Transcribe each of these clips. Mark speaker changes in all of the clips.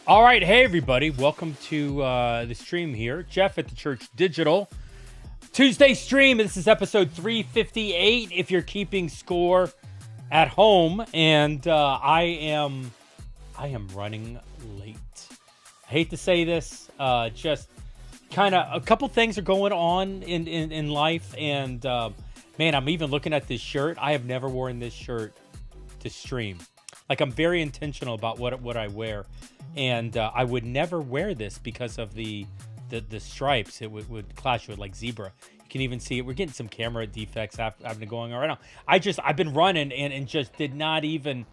Speaker 1: All right, hey everybody, welcome to the stream here. Jeff at theChurch.digital. Tuesday stream, this is episode 358 if you're keeping score at home, and I am running late. I hate to say this, just kind of a couple things are going on in life, and man, I'm even looking at this shirt. I have never worn this shirt to stream. Like, I'm very intentional about what I wear. And I would never wear this because of the stripes. It would clash with like zebra. You can even see it. We're getting some camera defects happening going on right now. I've been running and just did not even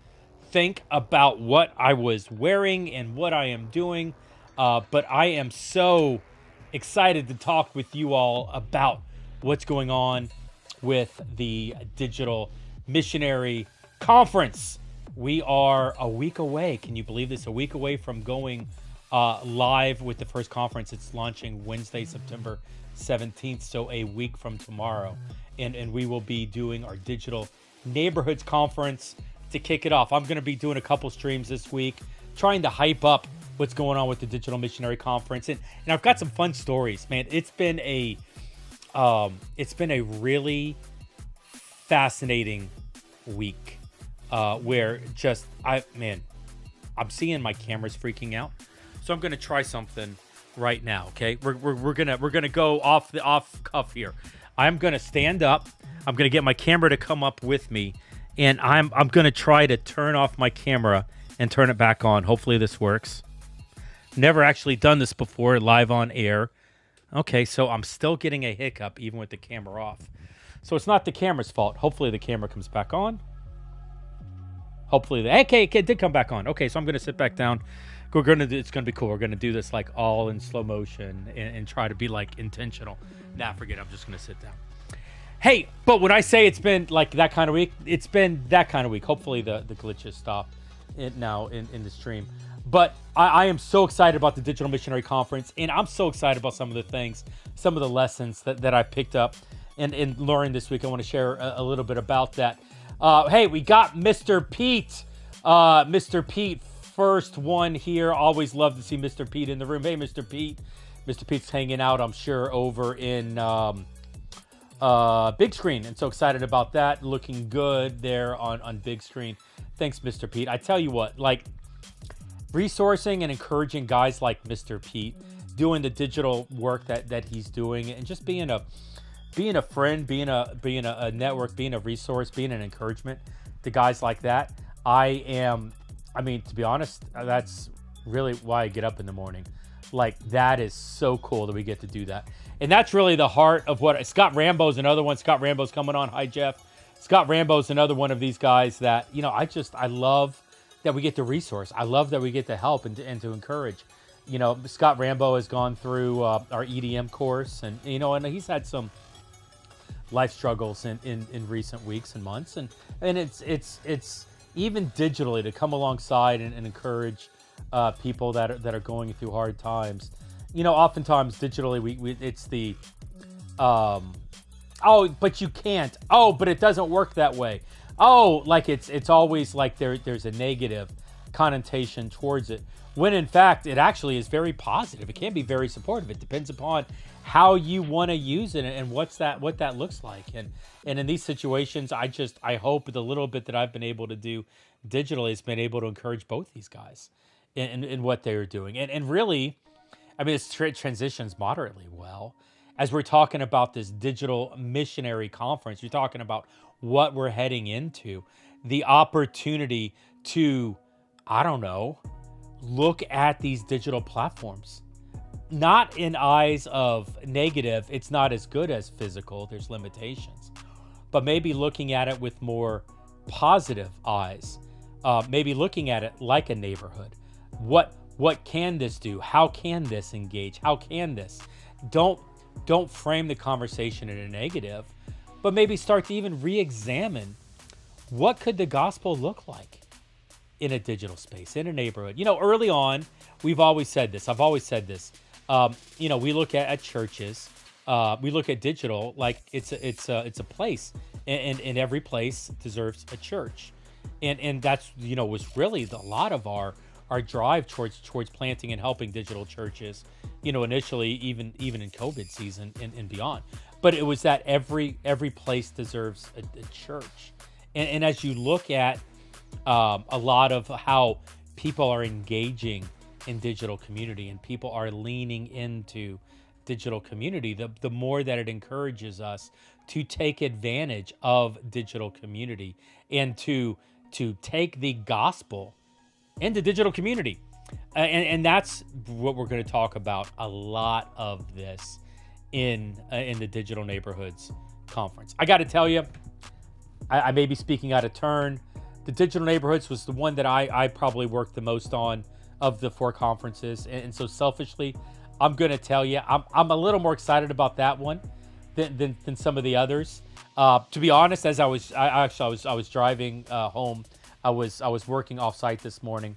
Speaker 1: think about what I was wearing and what I am doing. But I am so excited to talk with you all about what's going on with the Digital Missionary Conference. We are a week away. Can you believe this? A week away from going live with the first conference. It's launching Wednesday, September 17th, so a week from tomorrow. And we will be doing our Digital Neighborhoods Conference to kick it off. I'm going to be doing a couple streams this week, trying to hype up what's going on with the Digital Missionary Conference. And I've got some fun stories, man. It's been a really fascinating week. Where just I'm seeing my cameras freaking out, so I'm gonna try something right now. Okay, we're gonna go off cuff here. I'm gonna stand up. I'm gonna get my camera to come up with me, and I'm gonna try to turn off my camera and turn it back on. Hopefully this works. Never actually done this before live on air. Okay, so I'm still getting a hiccup even with the camera off. So it's not the camera's fault. Hopefully the camera comes back on. Hopefully, it did come back on. Okay, so I'm gonna sit back down. It's gonna be cool. We're gonna do this like all in slow motion and try to be like intentional. Nah, forget it. I'm just gonna sit down. Hey, but when I say it's been like that kind of week, it's been that kind of week. Hopefully the glitches stop now in the stream. But I am so excited about the Digital Missionary Conference, and I'm so excited about some of the things, some of the lessons that I picked up and learned this week. I want to share a little bit about that. Hey, we got Mr. Pete. Mr. Pete, first one here. Always love to see Mr. Pete in the room. Hey, Mr. Pete. Mr. Pete's hanging out, I'm sure, over in big screen. And so excited about that. Looking good there on big screen. Thanks, Mr. Pete. I tell you what, like, resourcing and encouraging guys like Mr. Pete, doing the digital work that he's doing, and just being a friend, being a network, being a resource, being an encouragement to guys like that. To be honest, that's really why I get up in the morning. Like, that is so cool that we get to do that. And that's really the heart of what Scott Rambo's another one. Scott Rambo's coming on. Hi, Jeff. Scott Rambo's another one of these guys that, I love that we get to resource. I love that we get to help and to encourage. Scott Rambo has gone through our EDM course, and he's had some life struggles in recent weeks and months, and it's even digitally to come alongside and encourage people that are going through hard times. Oftentimes digitally it's the but you can't, but it doesn't work that way, like it's always like there's a negative connotation towards it, when in fact it actually is very positive. It can be very supportive. It depends upon how you want to use it and what that looks like. And in these situations, I hope the little bit that I've been able to do digitally has been able to encourage both these guys in what they're doing. And really, this transitions moderately well. As we're talking about this Digital Missionary Conference, you're talking about what we're heading into, the opportunity to, look at these digital platforms. Not in eyes of negative, it's not as good as physical, there's limitations. But maybe looking at it with more positive eyes, maybe looking at it like a neighborhood. What can this do? How can this engage? How can this? Don't frame the conversation in a negative, but maybe start to even re-examine what could the gospel look like in a digital space, in a neighborhood. Early on, we've always said this. I've always said this. We look at churches, we look at digital like it's a place, and every place deserves a church, and that's was really a lot of our our drive towards planting and helping digital churches, initially even in COVID season and beyond. But it was that every place deserves a church. And as you look at a lot of how people are engaging in digital community and people are leaning into digital community, the more that it encourages us to take advantage of digital community and to take the gospel into digital community. And that's what we're going to talk about a lot of this in the Digital Neighborhoods Conference. I got to tell you, I may be speaking out of turn. The Digital Neighborhoods was the one that I probably worked the most on of the 4 conferences. And so selfishly, I'm going to tell you, I'm a little more excited about that one than some of the others. To be honest, as I was driving home, I was working offsite this morning,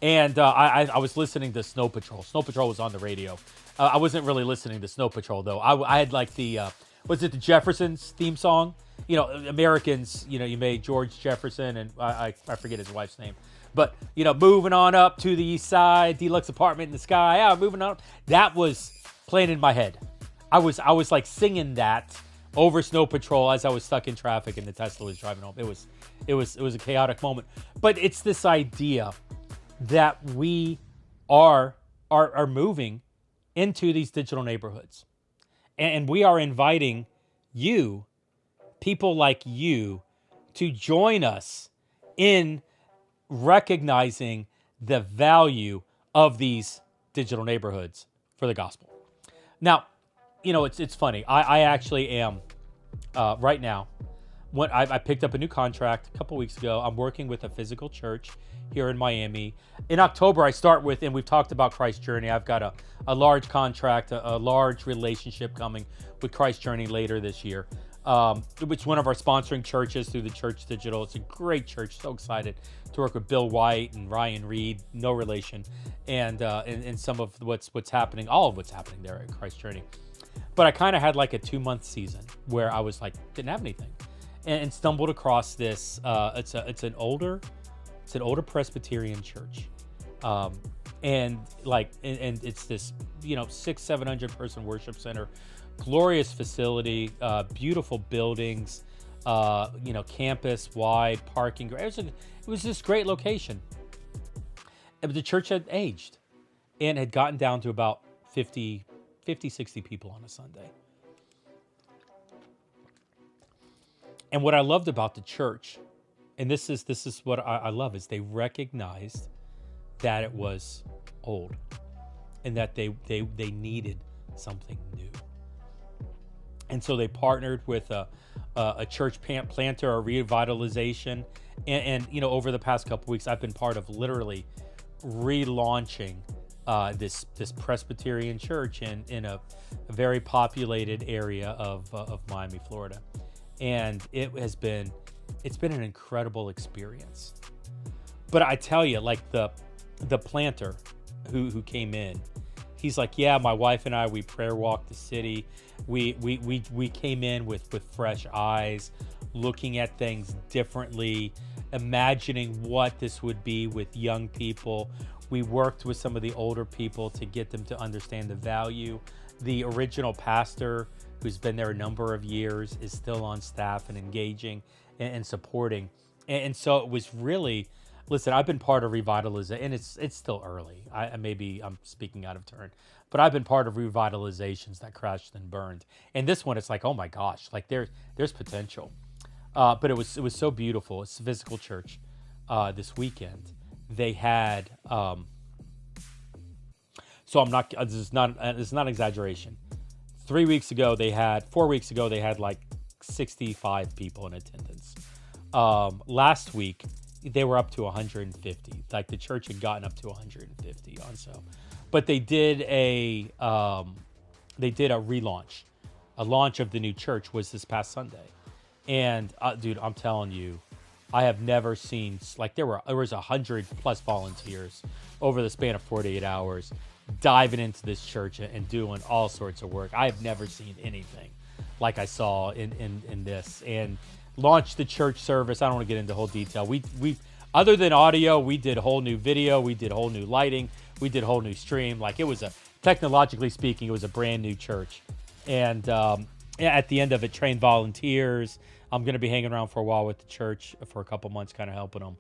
Speaker 1: and I was listening to Snow Patrol. Snow Patrol was on the radio. I wasn't really listening to Snow Patrol though. I had like the was it the Jeffersons theme song? Americans. You made George Jefferson, and I forget his wife's name. But, moving on up to the east side, deluxe apartment in the sky. Yeah, moving on. That was playing in my head. I was like singing that over Snow Patrol as I was stuck in traffic and the Tesla was driving home. It was a chaotic moment. But it's this idea that we are moving into these digital neighborhoods. And we are inviting you, people like you, to join us in recognizing the value of these digital neighborhoods for the gospel. Now, it's funny. I actually am right now. When I picked up a new contract a couple weeks ago. I'm working with a physical church here in Miami. In October, I start with, and we've talked about Christ Journey. I've got a large contract, a large relationship coming with Christ Journey later this year. It's one of our sponsoring churches through theChurch.digital. It's a great church. So excited to work with Bill White and Ryan Reed, no relation, and some of what's happening, all of what's happening there at Christ Journey. But I kind of had like a 2-month season where I was like, didn't have anything, and stumbled across this. It's an older Presbyterian church, and it's this 600-700 person worship center. Glorious facility, beautiful buildings, campus-wide parking. It was this great location. But the church had aged and had gotten down to about 50, 60 people on a Sunday. And what I loved about the church, and this is what I love, is they recognized that it was old and that they needed something new. And so they partnered with a church planter, a revitalization, and over the past couple weeks, I've been part of literally relaunching this Presbyterian church in a very populated area of Miami, Florida, and it's been an incredible experience. But I tell you, like the planter who came in, he's like, yeah, my wife and I, we prayer walked the city. We came in with fresh eyes, looking at things differently, imagining what this would be with young people. We worked with some of the older people to get them to understand the value. The original pastor, who's been there a number of years, is still on staff and engaging and supporting. And so it was really, listen, I've been part of revitalization, and it's still early. I'm speaking out of turn, but I've been part of revitalizations that crashed and burned. And this one, it's like, oh my gosh, like there's potential. But it was so beautiful. It's a physical church. This weekend they had. So I'm not. This is not an exaggeration. 4 weeks ago they had like 65 people in attendance. Last week they were up to 150. Like the church had gotten up to 150 on so. But they did a relaunch. A launch of the new church was this past Sunday. And dude, I'm telling you, I have never seen, like there was 100+ volunteers over the span of 48 hours diving into this church and doing all sorts of work. I have never seen anything like I saw in this. And launched the church service. I don't want to get into the whole detail. Other than audio, we did whole new video, we did whole new lighting, we did whole new stream. Like, it was technologically speaking, it was a brand new church. And at the end of it, trained volunteers. I'm going to be hanging around for a while with the church for a couple months, kind of helping them.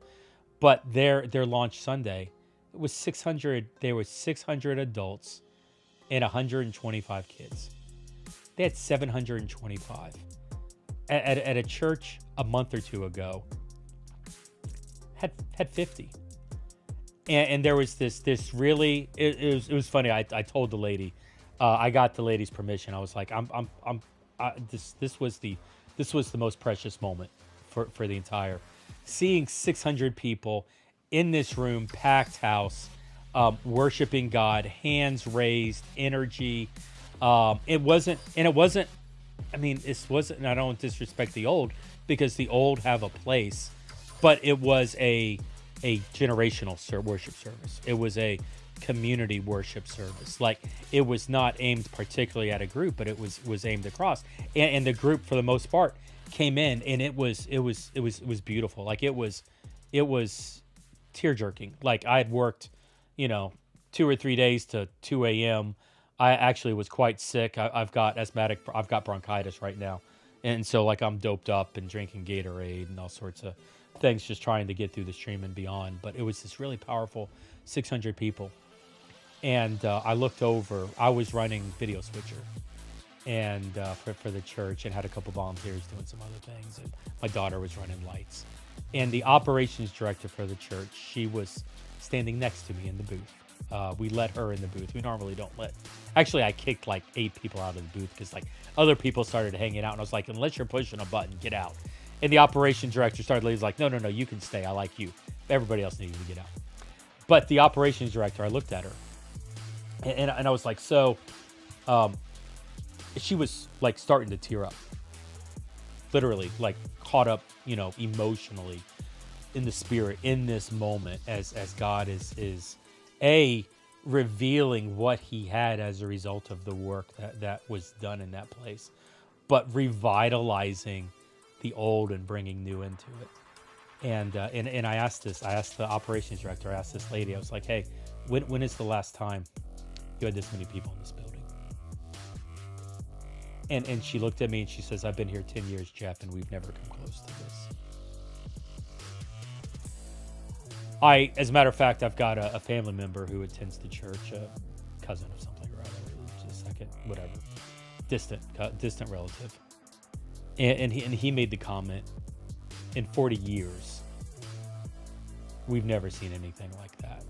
Speaker 1: But their launch Sunday, it was 600. There was 600 adults and 125 kids. They had 725 at a church a month or two ago. Had 50. And there was this really, it was funny. I told the lady, I got the lady's permission. I was like, this was the most precious moment for the entire, seeing 600 people in this room, packed house, worshiping God, hands raised, energy. It wasn't. I mean, this wasn't. And I don't disrespect the old, because the old have a place, but it was a generational worship service. It was a community worship service. Like, it was not aimed particularly at a group, but it was aimed across. And the group, for the most part, came in, and it was beautiful. Like, it was tear jerking. Like, I had worked, 2 or 3 days to 2 a.m. I actually was quite sick. I've got bronchitis right now. And so, like, I'm doped up and drinking Gatorade and all sorts of things, just trying to get through the stream and beyond. But it was this really powerful 600 people. And I looked over. I was running video switcher and for the church, and had a couple volunteers doing some other things. And my daughter was running lights. And the operations director for the church, she was standing next to me in the booth. We let her in the booth. We normally don't let. Actually, I kicked like 8 people out of the booth because like other people started hanging out, and I was like, unless you're pushing a button, get out. And the operations director started. He was like, no, you can stay. I like you. Everybody else needed to get out. But the operations director, I looked at her, and I was like, so, she was like starting to tear up, literally, like caught up, emotionally in the spirit in this moment, as God is revealing what he had as a result of the work that was done in that place, but revitalizing the old and bringing new into it. And I asked the operations director, I asked this lady, I was like, hey, when is the last time you had this many people in this building? And she looked at me and she says, I've been here 10 years, Jeff, and we've never come close to this. As a matter of fact, I've got a family member who attends the church, a cousin of something or other, just a second, whatever, distant relative. And he made the comment, in 40 years, we've never seen anything like that.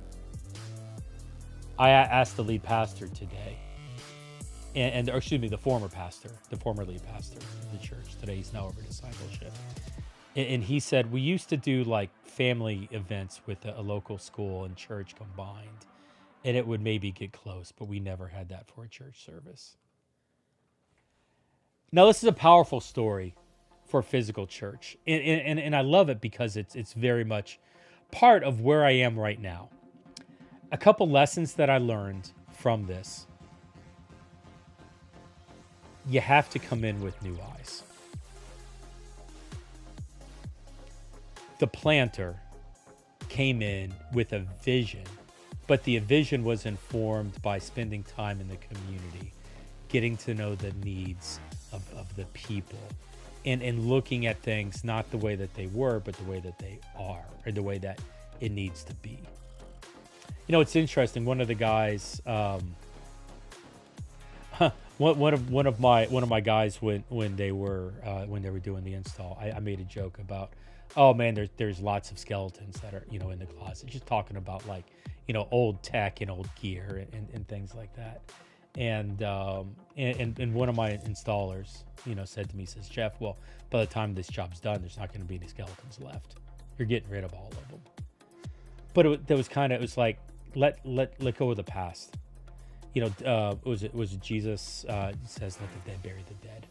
Speaker 1: I asked the lead pastor today, the former lead pastor of the church. Today he's now over discipleship. And he said, we used to do like family events with a local school and church combined, and it would maybe get close, but we never had that for a church service. Now, this is a powerful story for physical church. And I love it because it's very much part of where I am right now. A couple lessons that I learned from this. You have to come in with new eyes. The planter came in with a vision, but the vision was informed by spending time in the community, getting to know the needs of the people, and looking at things not the way that they were, but the way that they are, or the way that it needs to be. It's interesting. One of the guys, one of my guys when they were doing the install, I made a joke about, oh man, there's lots of skeletons that are in the closet, just talking about like old tech and old gear and things like that. And one of my installers said to me, says, Jeff, well, by the time this job's done, there's not going to be any skeletons left. You're getting rid of all of them. But it was like let go of the past. It was Jesus says, let the dead bury the dead.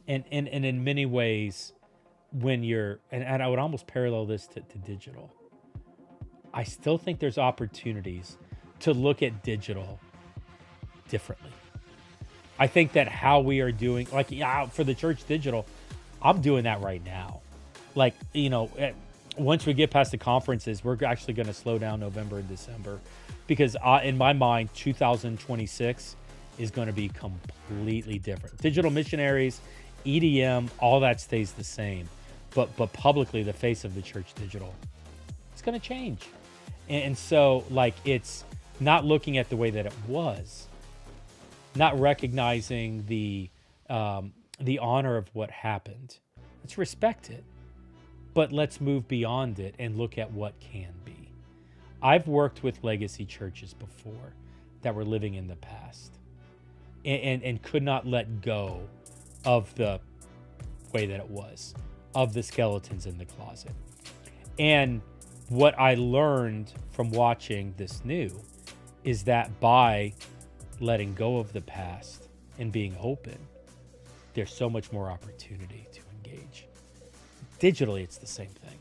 Speaker 1: And in many ways, when you're, and I would almost parallel this to digital. I still think there's opportunities to look at digital differently. I think that how we are doing, like for the church digital, I'm doing that right now. Like, once we get past the conferences, we're actually going to slow down November and December, because in my mind, 2026 is going to be completely different. Digital missionaries, EDM, all that stays the same, but publicly, the face of the church digital, it's going to change. And so, like, it's not looking at the way that it was, not recognizing the honor of what happened. Let's respect it, but let's move beyond it and look at what can be. I've worked with legacy churches before that were living in the past and could not let go of the way that it was, of the skeletons in the closet. And what I learned from watching this new is that by letting go of the past and being open, there's so much more opportunity to engage. Digitally, it's the same thing.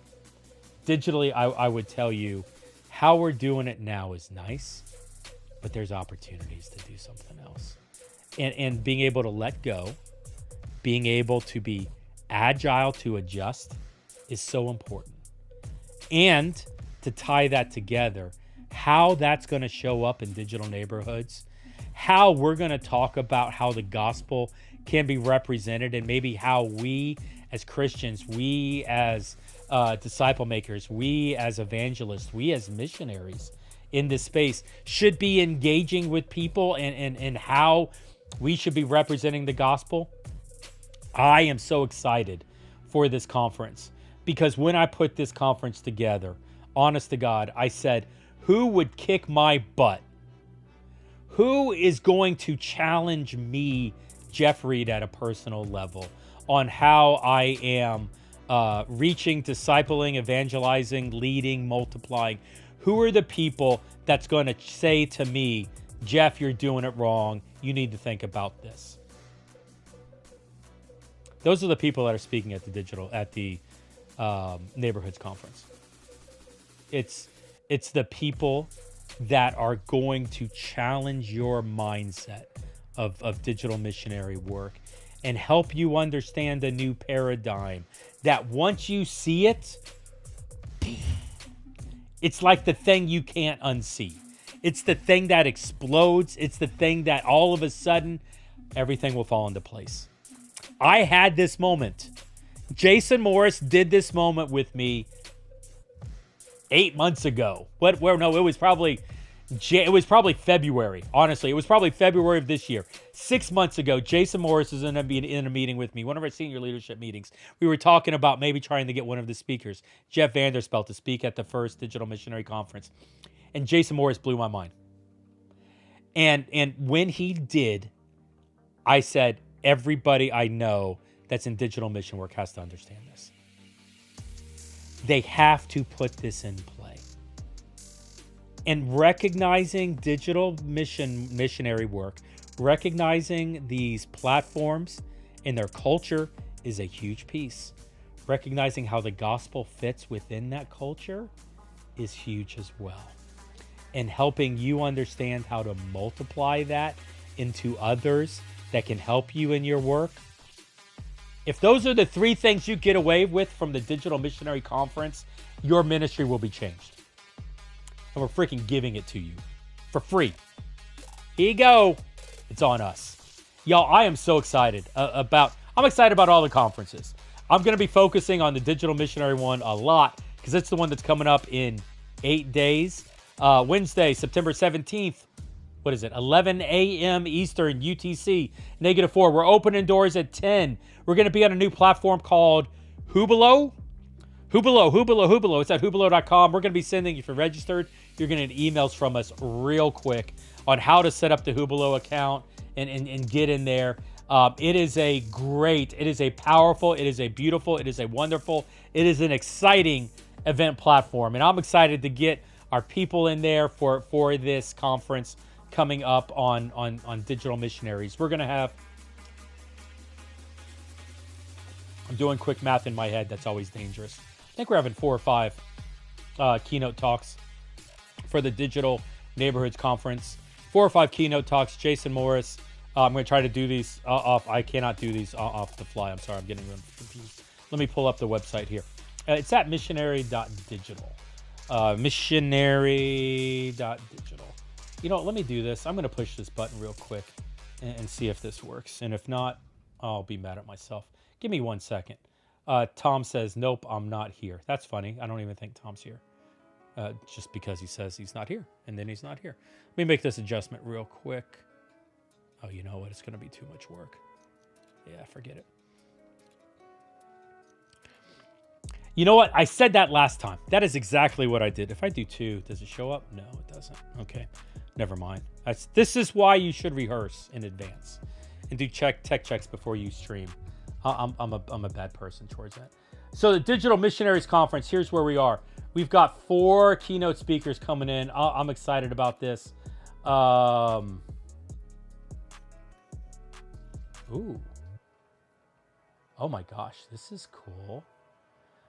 Speaker 1: Digitally, I would tell you how we're doing it now is nice, but there's opportunities to do something else. And being able to let go, being able to be agile to adjust is so important. And to tie that together, how that's going to show up in digital neighborhoods, how we're going to talk about how the gospel can be represented, and maybe how we as Christians, we as disciple makers, we as evangelists, we as missionaries in this space should be engaging with people, and how we should be representing the gospel. I am so excited for this conference, because when I put this conference together, honest to God, I said, who would kick my butt? Who is going to challenge me, Jeff Reed, at a personal level on how I am reaching, discipling, evangelizing, leading, multiplying? Who are the people that's going to say to me, Jeff, you're doing it wrong. You need to think about this. Those are the people that are speaking at the Neighborhoods Conference. It's the people that are going to challenge your mindset of digital missionary work and help you understand a new paradigm that once you see it, it's like the thing you can't unsee. It's the thing that explodes. It's the thing that all of a sudden, everything will fall into place. I had this moment. Jason Morris did this moment with me 8 months ago. It was probably February. Honestly, it was probably February of this year. 6 months ago, Jason Morris was in a meeting with me, one of our senior leadership meetings. We were talking about maybe trying to get one of the speakers, Jeff Vanderspelt, to speak at the first Digital Missionary Conference. And Jason Morris blew my mind. And when he did, I said, everybody I know that's in digital mission work has to understand this. They have to put this in play. And recognizing digital missionary work, recognizing these platforms and their culture is a huge piece. Recognizing how the gospel fits within that culture is huge as well. And helping you understand how to multiply that into others that can help you in your work. If those are the three things you get away with from the Digital Missionary Conference, your ministry will be changed. And we're freaking giving it to you for free. Here you go. It's on us. Y'all, I am so excited I'm excited about all the conferences. I'm going to be focusing on the Digital Missionary one a lot because it's the one that's coming up in 8 days. Wednesday, September 17th. What is it? 11 a.m. Eastern, UTC, -4. We're opening doors at 10. We're going to be on a new platform called Hubelo. Hubelo. It's at hubelo.com. We're going to be sending, if you're registered, you're going to get emails from us real quick on how to set up the Hubelo account and get in there. It is a powerful, it is a beautiful, it is a wonderful, it is an exciting event platform. And I'm excited to get our people in there for this conference coming up on digital missionaries. We're going to have, I'm doing quick math in my head. That's always dangerous. I think we're having 4 or 5 keynote talks for the Digital Neighborhoods Conference. 4 or 5 keynote talks. Jason Morris. I'm going to try to do these off. I cannot do these off the fly. I'm sorry. I'm getting confused. Let me pull up the website here. It's at missionary.digital. Missionary.digital. You know what? Let me do this. I'm going to push this button real quick and see if this works. And if not, I'll be mad at myself. Give me 1 second. Tom says, nope, I'm not here. That's funny. I don't even think Tom's here. Just because he says he's not here. And then he's not here. Let me make this adjustment real quick. Oh, you know what? It's going to be too much work. Yeah, forget it. You know what? I said that last time. That is exactly what I did. If I do 2, does it show up? No, it doesn't. Okay, never mind. This is why you should rehearse in advance and do tech checks before you stream. I'm a bad person towards that. So the Digital Missionaries Conference, here's where we are. We've got 4 keynote speakers coming in. I'm excited about this. Ooh. Oh my gosh, this is cool.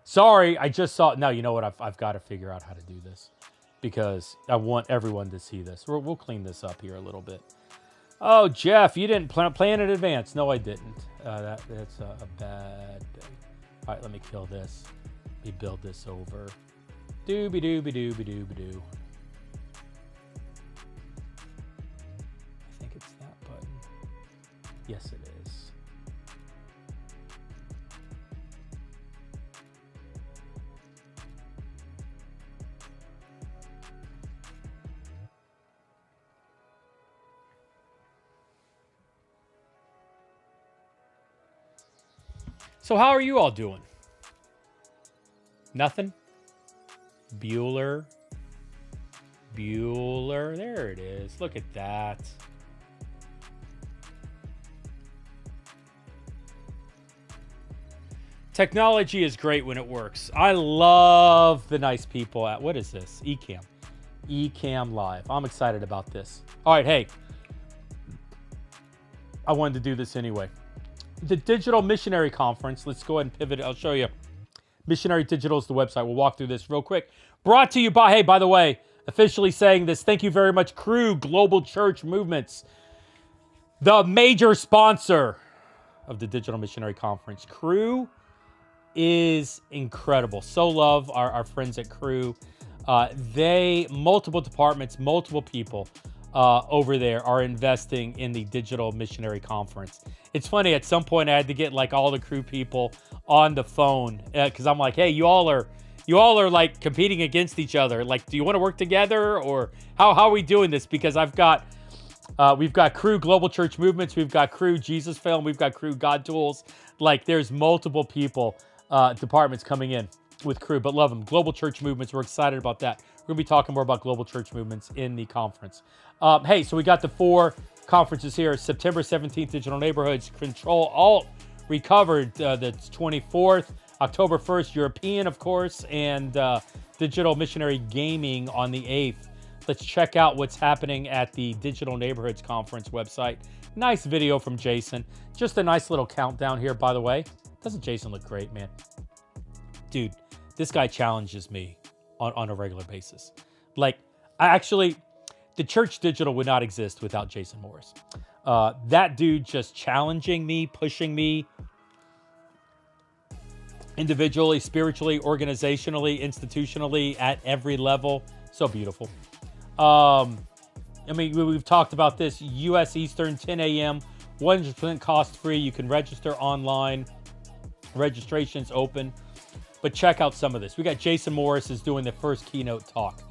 Speaker 1: Sorry, I just saw. No, you know what? I've got to figure out how to do this because I want everyone to see this. We'll clean this up here a little bit. Oh, Jeff, you didn't plan in advance. No, I didn't. That's a bad thing. All right, let me kill this. Let me build this over. Dooby-dooby-dooby-dooby-doo. I think it's that button. Yes, it is. So how are you all doing? Nothing? Bueller. There it is. Look at that. Technology is great when it works. I love the nice people at, what is this? Ecamm Live. I'm excited about this. All right, hey. I wanted to do this anyway. The Digital Missionary Conference. Let's go ahead and pivot. I'll show you. Missionary Digital is the website. We'll walk through this real quick. Brought to you by, hey, by the way, officially saying this, thank you very much, Cru Global Church Movements, the major sponsor of the Digital Missionary Conference. Cru is incredible. So love our friends at Cru. Multiple departments, multiple people over there are investing in the Digital Missionary Conference. It's funny, at some point I had to get like all the Cru people on the phone because I'm like, hey, you all are like competing against each other. Like, do you want to work together, or how are we doing this? Because we've got Cru Global Church Movements, we've got Cru Jesus Film, we've got Cru God Tools. Like, there's multiple people, departments coming in with Cru, but love them. Global Church Movements, we're excited about that. We're gonna be talking more about Global Church Movements in the conference. Hey, so we got the 4 conferences here. September 17th, Digital Neighborhoods, Control Alt Recovered, the 24th, October 1st, European, of course, and Digital Missionary Gaming on the 8th. Let's check out what's happening at the Digital Neighborhoods Conference website. Nice video from Jason. Just a nice little countdown here, by the way. Doesn't Jason look great, man? Dude, this guy challenges me on a regular basis. Like, the Church Digital would not exist without Jason Morris. That dude just challenging me, pushing me individually, spiritually, organizationally, institutionally, at every level. So beautiful. We've talked about this. U.S. Eastern, 10 a.m., 100% cost-free. You can register online. Registration's open. But check out some of this. We got Jason Morris is doing the first keynote talk.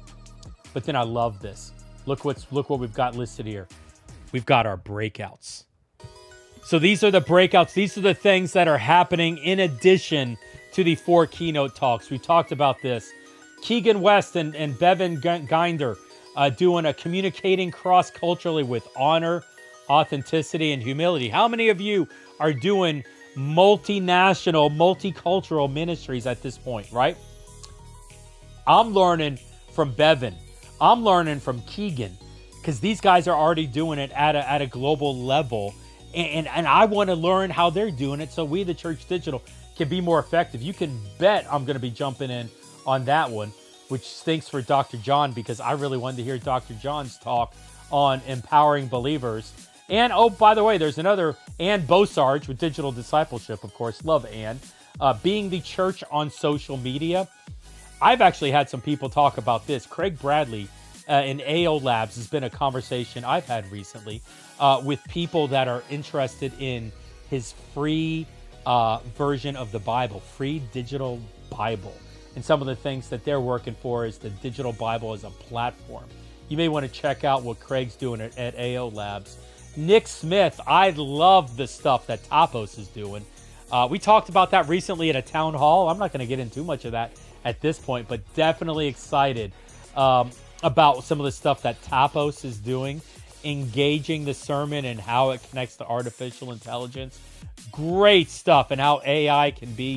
Speaker 1: But then I love this. Look what we've got listed here. We've got our breakouts. So these are the breakouts. These are the things that are happening in addition to the 4 keynote talks. We talked about this. Keegan West and Bevan Ginder doing a communicating cross-culturally with honor, authenticity, and humility. How many of you are doing multinational, multicultural ministries at this point, right? I'm learning from Bevan. I'm learning from Keegan, because these guys are already doing it at a global level. And I want to learn how they're doing it so we, the Church Digital, can be more effective. You can bet I'm going to be jumping in on that one, which stinks for Dr. John, because I really wanted to hear Dr. John's talk on empowering believers. And, oh, by the way, there's another Ann Bosarge with Digital Discipleship, of course. Love Ann. being the church on social media. I've actually had some people talk about this. Craig Bradley in AO Labs has been a conversation I've had recently with people that are interested in his free version of the Bible, free digital Bible. And some of the things that they're working for is the digital Bible as a platform. You may want to check out what Craig's doing at AO Labs. Nick Smith, I love the stuff that Tapos is doing. We talked about that recently at a town hall. I'm not going to get into too much of that at this point, but definitely excited about some of the stuff that Tapos is doing, engaging the sermon and how it connects to artificial intelligence. Great stuff, and how AI can be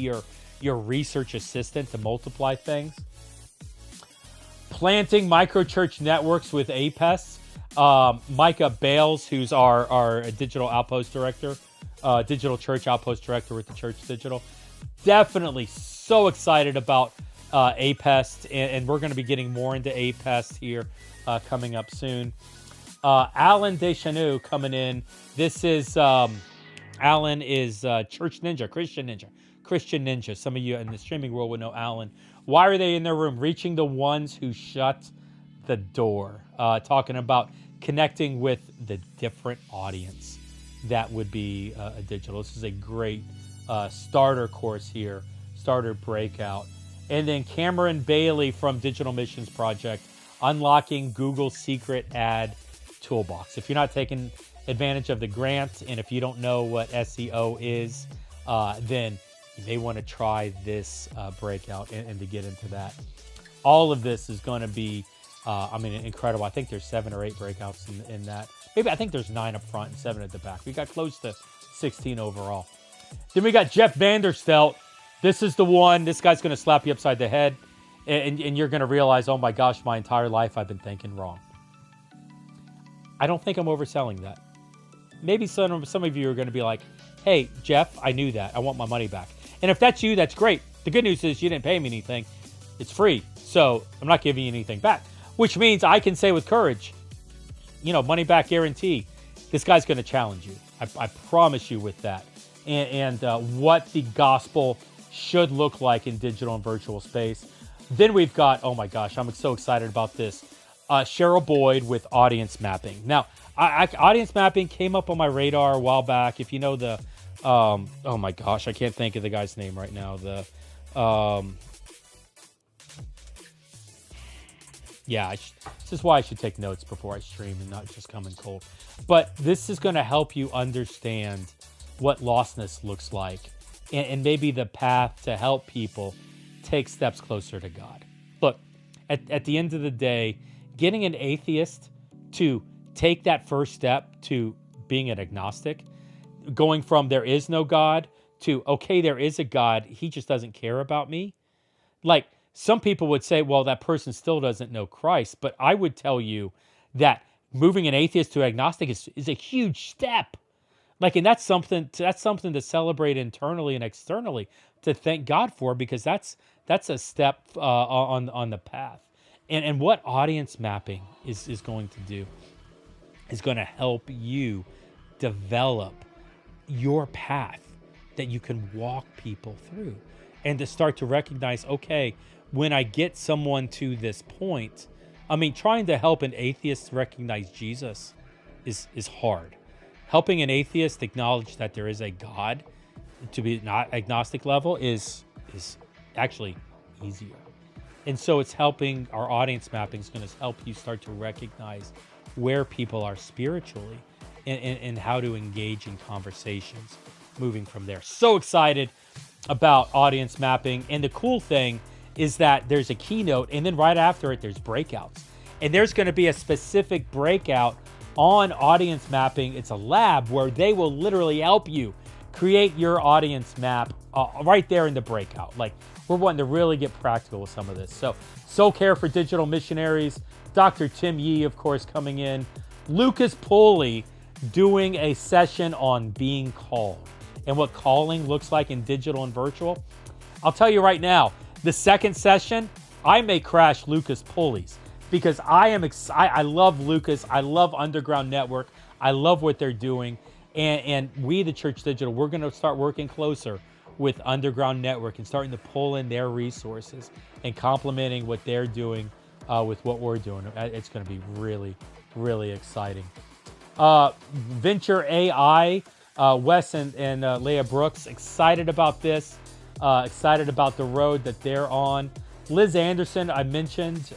Speaker 1: your research assistant to multiply things. Planting microchurch networks with APES. Micah Bales, who's our digital outpost director, digital church outpost director with the Church Digital. Definitely so excited about APES, and we're going to be getting more into APES here coming up soon. Alan Deschaneux coming in. This is Alan is Church Ninja, Christian Ninja. Some of you in the streaming world would know Alan. Why are they in their room? Reaching the ones who shut the door. Talking about connecting with the different audience that would be a digital. This is a great starter course here, starter breakout. And then Cameron Bailey from Digital Missions Project, unlocking Google's secret ad toolbox. If you're not taking advantage of the grant, and if you don't know what SEO is, then you may want to try this breakout and to get into that. All of this is going to be, incredible. I think there's 7 or 8 breakouts in that. Maybe I think there's 9 up front and 7 at the back. We got close to 16 overall. Then we got Jeff Vanderstelt. This is the one. This guy's going to slap you upside the head, and you're going to realize, oh my gosh, my entire life I've been thinking wrong. I don't think I'm overselling that. Maybe some of you are going to be like, hey, Jeff, I knew that. I want my money back. And if that's you, that's great. The good news is you didn't pay me anything. It's free. So I'm not giving you anything back, which means I can say with courage, money back guarantee. This guy's going to challenge you. I promise you with that. And what the gospel should look like in digital and virtual space. Then we've got, oh my gosh, I'm so excited about this. Cheryl Boyd with audience mapping. Now, audience mapping came up on my radar a while back. If you know the, oh my gosh, I can't think of the guy's name right now. This is why I should take notes before I stream and not just come in cold. But this is going to help you understand what lostness looks like and maybe the path to help people take steps closer to God. Look, at the end of the day, getting an atheist to take that first step to being an agnostic, going from there is no God to, okay, there is a God, he just doesn't care about me. Like, some people would say, well, that person still doesn't know Christ. But I would tell you that moving an atheist to agnostic is a huge step. Like, and that's something to celebrate internally and externally, to thank God for, because that's a step on the path. And what audience mapping is going to do is going to help you develop your path that you can walk people through, and to start to recognize, okay, when I get someone to this point, trying to help an atheist recognize Jesus is hard. Helping an atheist acknowledge that there is a God, to be not agnostic level, is actually easier. And so it's helping, our audience mapping is going to help you start to recognize where people are spiritually and how to engage in conversations moving from there. So excited about audience mapping. And the cool thing is that there's a keynote, and then right after it, there's breakouts. And there's going to be a specific breakout on audience mapping. It's a lab where they will literally help you create your audience map right there in the breakout. Like, we're wanting to really get practical with some of this. So Soul Care for Digital Missionaries, Dr. Tim Yee, of course, coming in. Lucas Pulley doing a session on being called and what calling looks like in digital and virtual. I'll tell you right now, the second session, I may crash Lucas Pulley's, because I love Lucas. I love Underground Network. I love what they're doing. And we, the Church Digital, we're going to start working closer with Underground Network and starting to pull in their resources and complementing what they're doing with what we're doing. It's going to be really, really exciting. Venture AI, Wes and Leah Brooks, excited about this, excited about the road that they're on. Liz Anderson, I mentioned,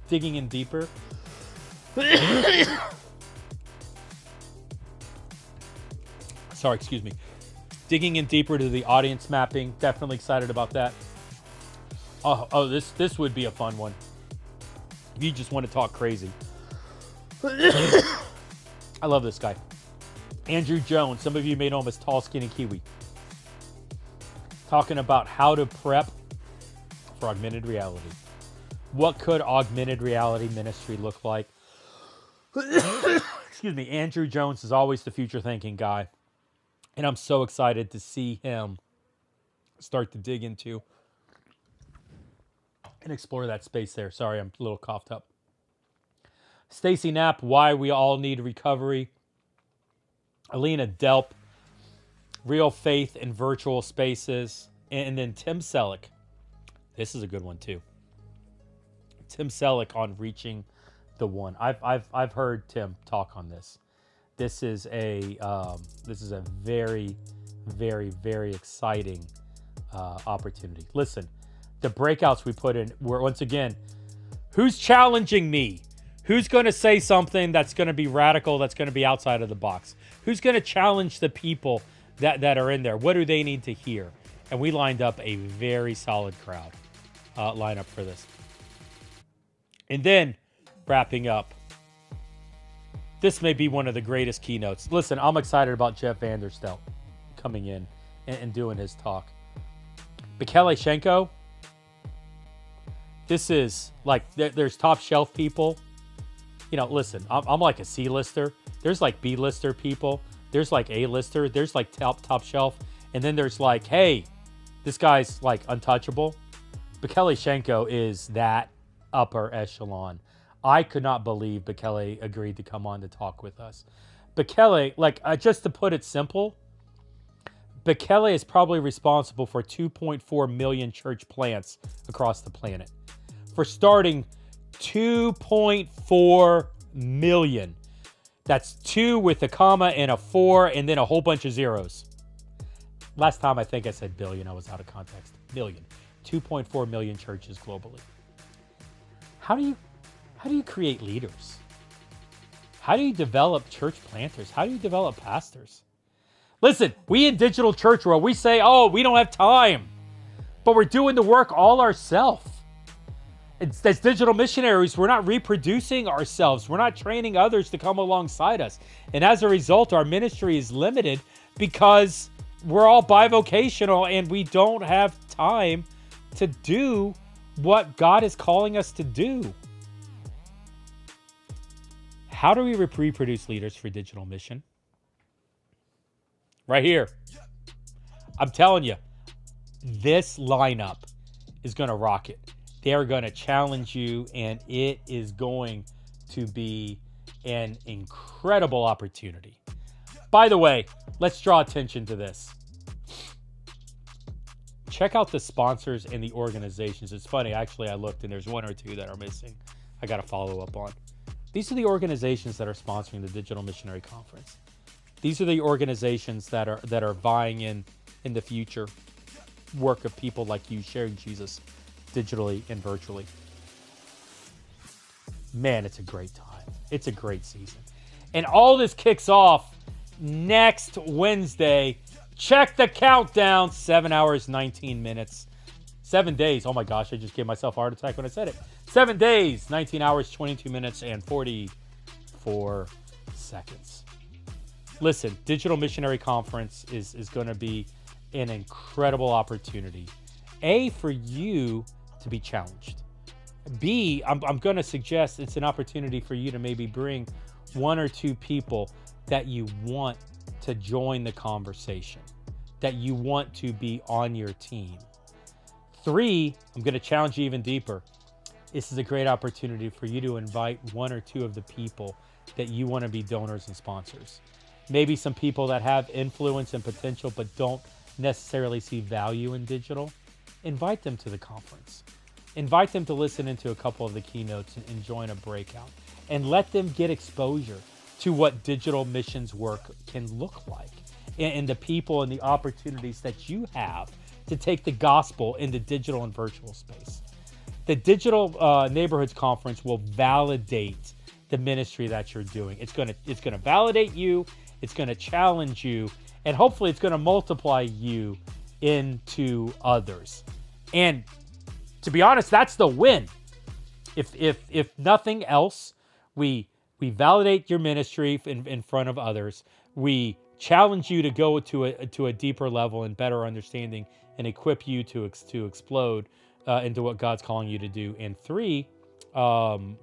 Speaker 1: digging in deeper. Sorry, excuse me. Digging in deeper to the audience mapping, definitely excited about that. This would be a fun one. If you just want to talk crazy. I love this guy. Andrew Jones, some of you may know him as Tall Skinny Kiwi. Talking about how to prep for augmented reality. What could augmented reality ministry look like? Excuse me. Andrew Jones is always the future thinking guy. And I'm so excited to see him start to dig into and explore that space there. Sorry, I'm a little coughed up. Stacy Knapp, Why We All Need Recovery. Alina Delp, Real Faith in Virtual Spaces. And then Tim Selleck. This is a good one too. Tim Selleck on Reaching the One. I've heard Tim talk on this. This is a very, very, very exciting opportunity. Listen, the breakouts we put in were, once again, who's challenging me? Who's going to say something that's going to be radical, that's going to be outside of the box? Who's going to challenge the people that are in there? What do they need to hear? And we lined up a very solid crowd lineup for this. And then, wrapping up, this may be one of the greatest keynotes. Listen, I'm excited about Jeff Vanderstelt coming in and doing his talk. Bekele Shenko, this is like, there's top shelf people. You know, listen, I'm like a C-lister. There's like B-lister people. There's like A-lister. There's like top shelf. And then there's like, hey, this guy's like untouchable. Bekele Shenko is that upper echelon. I could not believe Bekele agreed to come on to talk with us. Bekele, like, just to put it simple, Bekele is probably responsible for 2.4 million church plants across the planet. For starting 2.4 million. That's 2 with a comma and a 4 and then a whole bunch of zeros. Last time I think I said billion, I was out of context. Million. 2.4 million churches globally. How do you create leaders? How do you develop church planters? How do you develop pastors? Listen, we in Digital Church World, we say, oh, we don't have time. But we're doing the work all ourselves. As digital missionaries, we're not reproducing ourselves. We're not training others to come alongside us. And as a result, our ministry is limited because we're all bivocational and we don't have time to do what God is calling us to do. How do we reproduce leaders for digital mission? Right here. I'm telling you, this lineup is going to rock it. They're going to challenge you, and it is going to be an incredible opportunity. By the way, let's draw attention to this. Check out the sponsors and the organizations. It's funny, actually, I looked, and there's 1 or 2 that are missing. I got to follow up on. These are the organizations that are sponsoring the Digital Missionary Conference. These are the organizations that are vying in the future work of people like you sharing Jesus digitally and virtually. Man, it's a great time. It's a great season. And all this kicks off next Wednesday. Check the countdown. 7 hours, 19 minutes. 7 days. Oh my gosh, I just gave myself a heart attack when I said it. 7 days, 19 hours, 22 minutes, and 44 seconds. Listen, Digital Missionary Conference is going to be an incredible opportunity. A, for you to be challenged. B, I'm going to suggest it's an opportunity for you to maybe bring 1 or 2 people that you want to join the conversation, that you want to be on your team. 3, I'm going to challenge you even deeper. This is a great opportunity for you to invite 1 or 2 of the people that you want to be donors and sponsors. Maybe some people that have influence and potential but don't necessarily see value in digital, invite them to the conference. Invite them to listen into a couple of the keynotes and join a breakout. And let them get exposure to what digital missions work can look like, and the people and the opportunities that you have to take the gospel into digital and virtual space. The Digital Neighborhoods Conference will validate the ministry that you're doing. It's gonna validate you, it's gonna challenge you, and hopefully it's gonna multiply you into others. And to be honest, that's the win. If nothing else, we validate your ministry in front of others. We challenge you to go to a deeper level and better understanding, and equip you to explode into what God's calling you to do. And 3,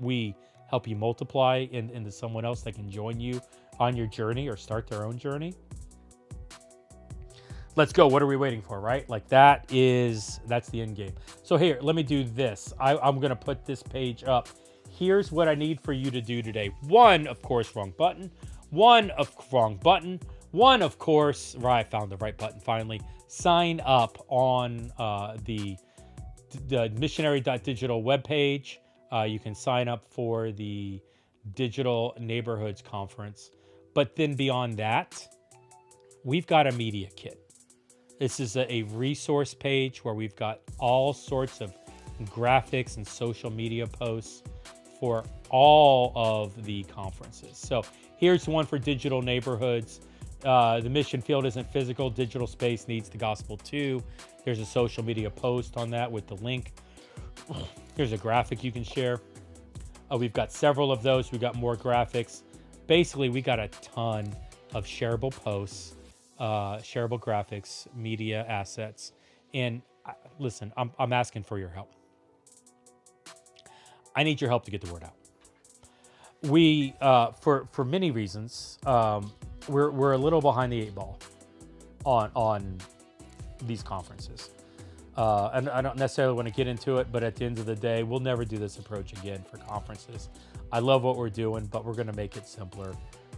Speaker 1: we help you multiply into someone else that can join you on your journey or start their own journey. Let's go. What are we waiting for, right? Like that's the end game. So here, let me do this. I'm going to put this page up. Here's what I need for you to do today. 1, of course, wrong button. 1, of course, right, I found the right button finally. Sign up on the missionary.digital webpage. You can sign up for the Digital Neighborhoods Conference. But then beyond that, we've got a media kit. This is a resource page where we've got all sorts of graphics and social media posts for all of the conferences. So here's one for Digital Neighborhoods. The mission field isn't physical. Digital space needs the gospel too. There's a social media post on that with the link. Here's a graphic you can share. We've got several of those. We've got more graphics. Basically, we got a ton of shareable posts, shareable graphics, media assets. And listen, I'm asking for your help. I need your help to get the word out. We, for many reasons, we're a little behind the 8 ball on these conferences. And I don't necessarily want to get into it, but at the end of the day, we'll never do this approach again for conferences. I love what we're doing, but we're going to make it simpler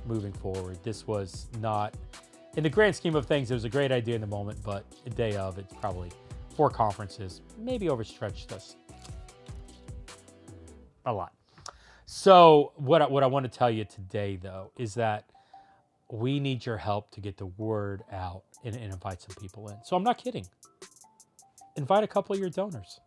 Speaker 1: moving forward. This was not, in the grand scheme of things, it was a great idea in the moment, but the day of, it's probably 4 conferences, maybe overstretched us a lot. So what I want to tell you today, though, is that we need your help to get the word out and invite some people in. So I'm not kidding. Invite a couple of your donors.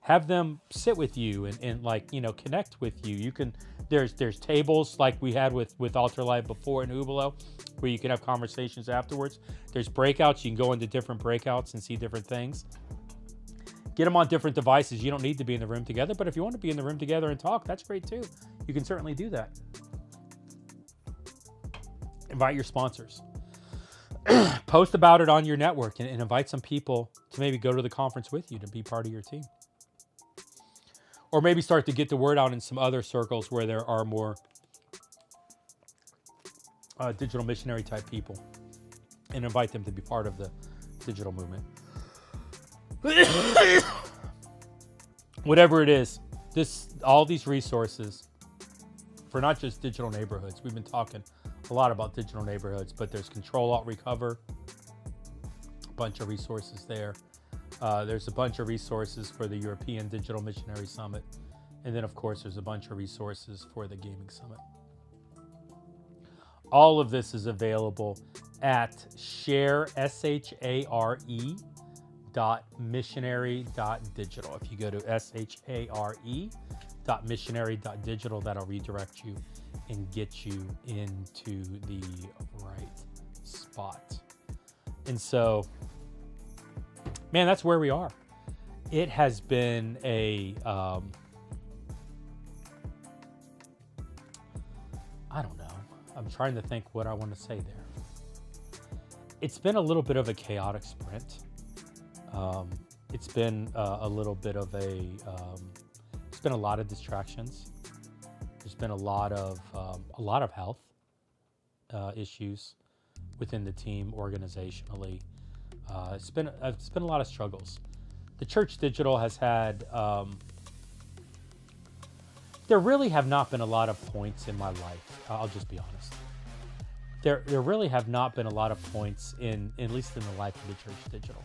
Speaker 1: Have them sit with you and connect with you. You can, there's tables like we had with Altar Live before in Ubalo, where you can have conversations afterwards. There's breakouts. You can go into different breakouts and see different things. Get them on different devices. You don't need to be in the room together, but if you want to be in the room together and talk, that's great too. You can certainly do that. Invite your sponsors. Post about it on your network and invite some people to maybe go to the conference with you to be part of your team. Or maybe start to get the word out in some other circles where there are more digital missionary type people, and invite them to be part of the digital movement. Whatever it is, all these resources for not just digital neighborhoods. We've been talking a lot about digital neighborhoods, but there's Control Alt Recover, a bunch of resources there. There's a bunch of resources for the European Digital Missionary Summit. And then, of course, there's a bunch of resources for the Gaming Summit. All of this is available at share.missionary.digital. If you go to share.missionary.digital, that'll redirect you and get you into the right spot. And so, man, that's where we are. It has been I don't know. I'm trying to think what I want to say there. It's been a little bit of a chaotic sprint. It's been a little bit of it's been a lot of distractions. There's been a lot of health issues within the team organizationally. It's been a lot of struggles. The Church Digital has had, there really have not been a lot of points in my life, I'll just be honest, there really have not been a lot of points at least in the life of the Church Digital,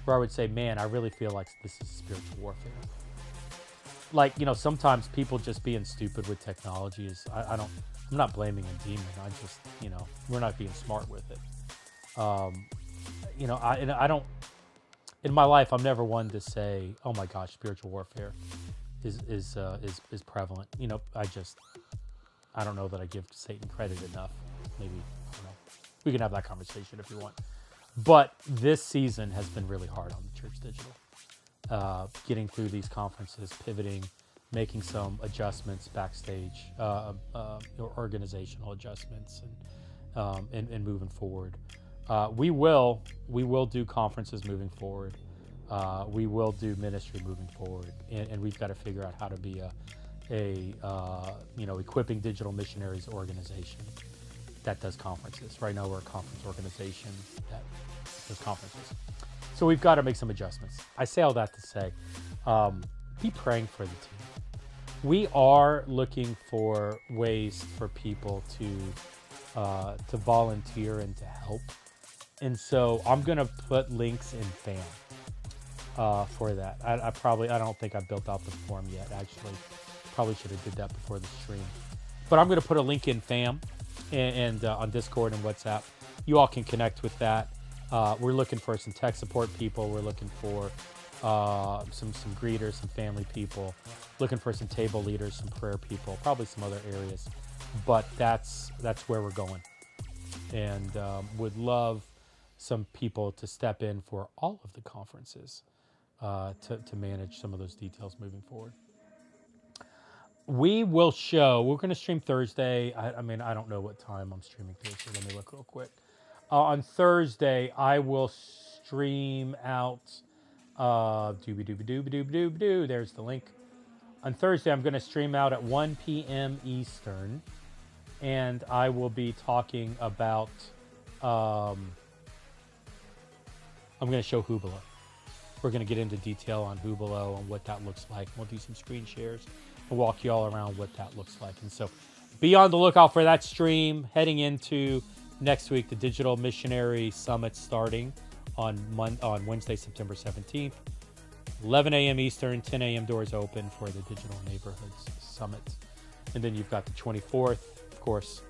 Speaker 1: where I would say, man, I really feel like this is spiritual warfare. Like, sometimes people just being stupid with technology I'm not blaming a demon. I just, we're not being smart with it. I don't, in my life, I'm never one to say, oh my gosh, spiritual warfare is prevalent. I don't know that I give Satan credit enough. Maybe, we can have that conversation if you want. But this season has been really hard on the Church Digital. Getting through these conferences, pivoting, making some adjustments backstage, organizational adjustments, and moving forward. We will do conferences moving forward. We will do ministry moving forward, and we've got to figure out how to be equipping digital missionaries organization that does conferences. Right now we're a conference organization that does conferences. So we've got to make some adjustments. I say all that to say, be praying for the team. We are looking for ways for people to volunteer and to help. And so I'm going to put links in FAM for that. I don't think I built out the form yet, actually. Probably should have did that before the stream. But I'm going to put a link in FAM and on Discord and WhatsApp. You all can connect with that. We're looking for some tech support people. We're looking for some greeters, some family people. Looking for some table leaders, some prayer people, probably some other areas. But that's where we're going. And would love some people to step in for all of the conferences to manage some of those details moving forward. We're going to stream Thursday. I don't know what time I'm streaming Thursday. Let me look real quick. On Thursday, I will stream out, there's the link. On Thursday, I'm going to stream out at 1 p.m. Eastern, and I will be talking about, I'm going to show Hubalo. We're going to get into detail on Hubalo and what that looks like. We'll do some screen shares and walk you all around what that looks like. And so be on the lookout for that stream heading into next week, the Digital Missionary Summit starting on Wednesday, September 17th, 11 a.m. Eastern, 10 a.m. doors open for the Digital Neighborhoods Summit. And then you've got the 24th, of course,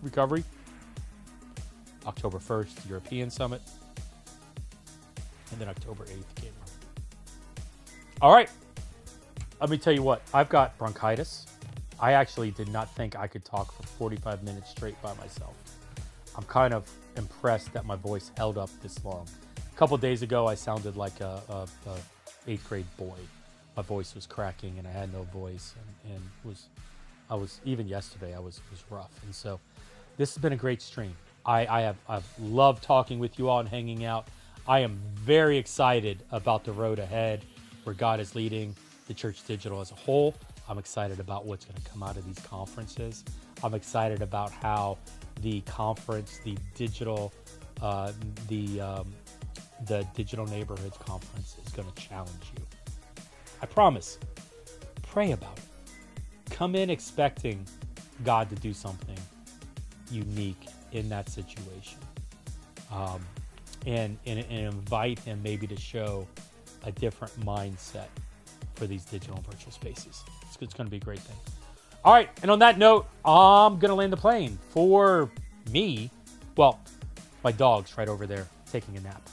Speaker 1: Recovery, October 1st, European Summit, and then October 8th, Game Room. All right. Let me tell you what, I've got bronchitis. I actually did not think I could talk for 45 minutes straight by myself. I'm kind of impressed that my voice held up this long. A couple days ago, I sounded like a 8th grade boy. My voice was cracking and I had no voice, and even yesterday I was rough. And so this has been a great stream. I've loved talking with you all and hanging out. I am very excited about the road ahead, where God is leading the Church Digital as a whole. I'm excited about what's going to come out of these conferences. I'm excited about how the conference, the Digital Neighborhoods Conference is going to challenge you. I promise. Pray about it. Come in expecting God to do something unique in that situation. And invite him maybe to show a different mindset for these digital and virtual spaces. It's going to be a great thing. All right, and on that note, I'm going to land the plane. For me, well, my dog's right over there taking a nap.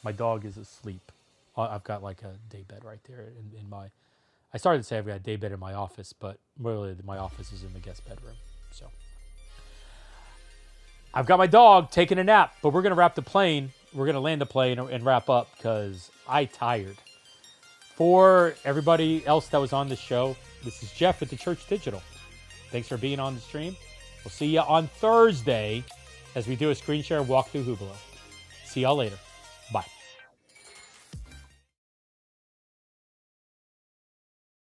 Speaker 1: My dog is asleep. I've got like a day bed right there in my... I started to say I've got a day bed in my office, but really my office is in the guest bedroom. So I've got my dog taking a nap, but we're going to wrap the plane. We're going to land the plane and wrap up because I'm tired. For everybody else that was on the show, this is Jeff at the Church Digital. Thanks for being on the stream. We'll see you on Thursday as we do a screen share and walk through Hubalo. See y'all later. Bye.